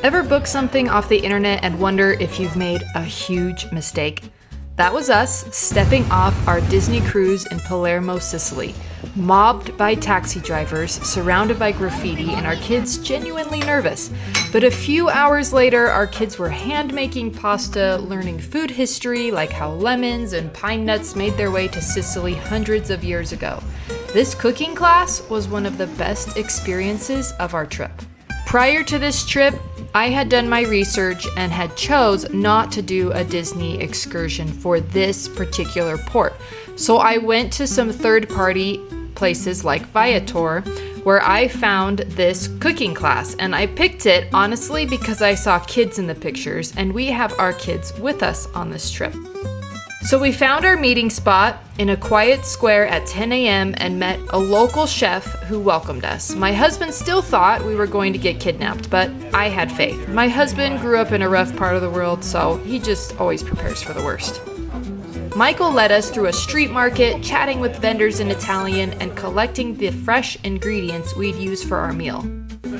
Ever book something off the internet and wonder if you've made a huge mistake? That was us stepping off our Disney cruise in Palermo, Sicily, mobbed by taxi drivers, surrounded by graffiti, and our kids genuinely nervous. But a few hours later, our kids were hand-making pasta, learning food history, like how lemons and pine nuts made their way to Sicily hundreds of years ago. This cooking class was one of the best experiences of our trip. Prior to this trip, I had done my research and had chose not to do a Disney excursion for this particular port. So I went to some third-party places like Viator, where I found this cooking class, and I picked it honestly because I saw kids in the pictures, and we have our kids with us on this trip. So we found our meeting spot in a quiet square at 10 a.m. and met a local chef who welcomed us. My husband still thought we were going to get kidnapped, but I had faith. My husband grew up in a rough part of the world, so he just always prepares for the worst. Michael led us through a street market, chatting with vendors in Italian and collecting the fresh ingredients we'd use for our meal.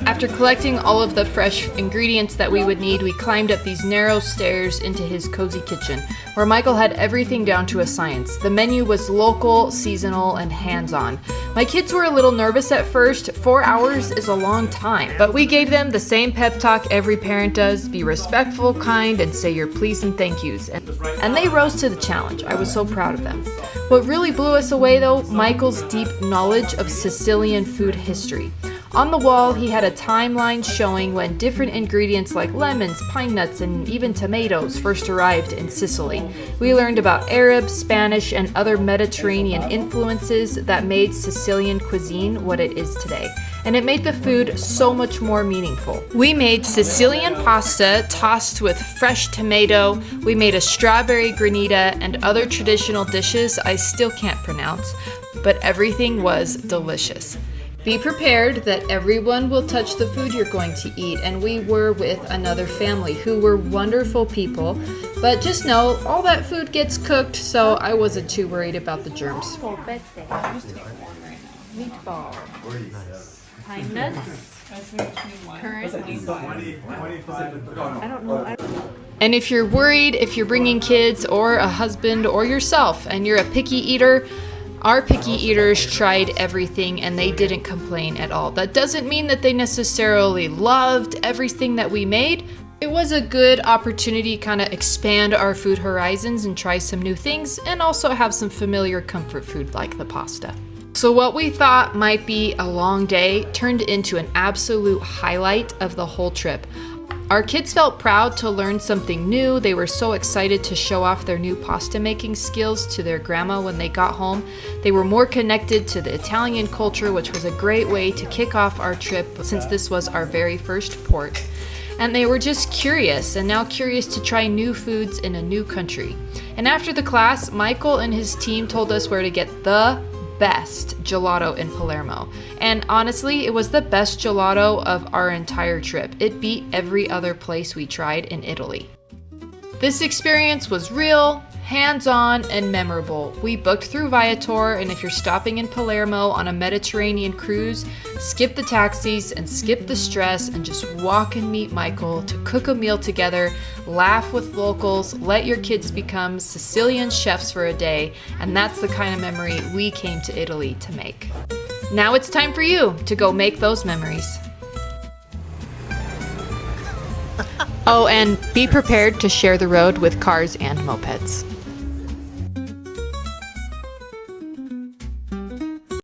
After collecting all of the fresh ingredients that we would need, we climbed up these narrow stairs into his cozy kitchen, where Michael had everything down to a science. The menu was local, seasonal, and hands-on. My kids were a little nervous at first. 4 hours is a long time, but we gave them the same pep talk every parent does: be respectful, kind, and say your please and thank yous. And they rose to the challenge. I was so proud of them. What really blew us away, though, Michael's deep knowledge of Sicilian food history. On the wall, he had a timeline showing when different ingredients like lemons, pine nuts, and even tomatoes first arrived in Sicily. We learned about Arab, Spanish, and other Mediterranean influences that made Sicilian cuisine what it is today. And it made the food so much more meaningful. We made Sicilian pasta tossed with fresh tomato. We made a strawberry granita and other traditional dishes I still can't pronounce, but everything was delicious. Be prepared that everyone will touch the food you're going to eat, and we were with another family who were wonderful people, but just know all that food gets cooked, so I wasn't too worried about the germs. Meatball, pine nuts, currants. I don't know. And if you're worried, if you're bringing kids or a husband or yourself and you're a picky eater, our picky eaters tried everything and they didn't complain at all. That doesn't mean that they necessarily loved everything that we made. It was a good opportunity to kind of expand our food horizons and try some new things, and also have some familiar comfort food like the pasta. So what we thought might be a long day turned into an absolute highlight of the whole trip. Our kids felt proud to learn something new. They were so excited to show off their new pasta making skills to their grandma when they got home. They were more connected to the Italian culture, which was a great way to kick off our trip since this was our very first port. And they were just curious, and now curious to try new foods in a new country. And after the class, Michael and his team told us where to get the best gelato in Palermo. And honestly, it was the best gelato of our entire trip. It beat every other place we tried in Italy. This experience was real, hands-on, and memorable. We booked through Viator, and if you're stopping in Palermo on a Mediterranean cruise, skip the taxis and skip the stress and just walk and meet Michael to cook a meal together, laugh with locals, let your kids become Sicilian chefs for a day, and that's the kind of memory we came to Italy to make. Now it's time for you to go make those memories. Oh, and be prepared to share the road with cars and mopeds.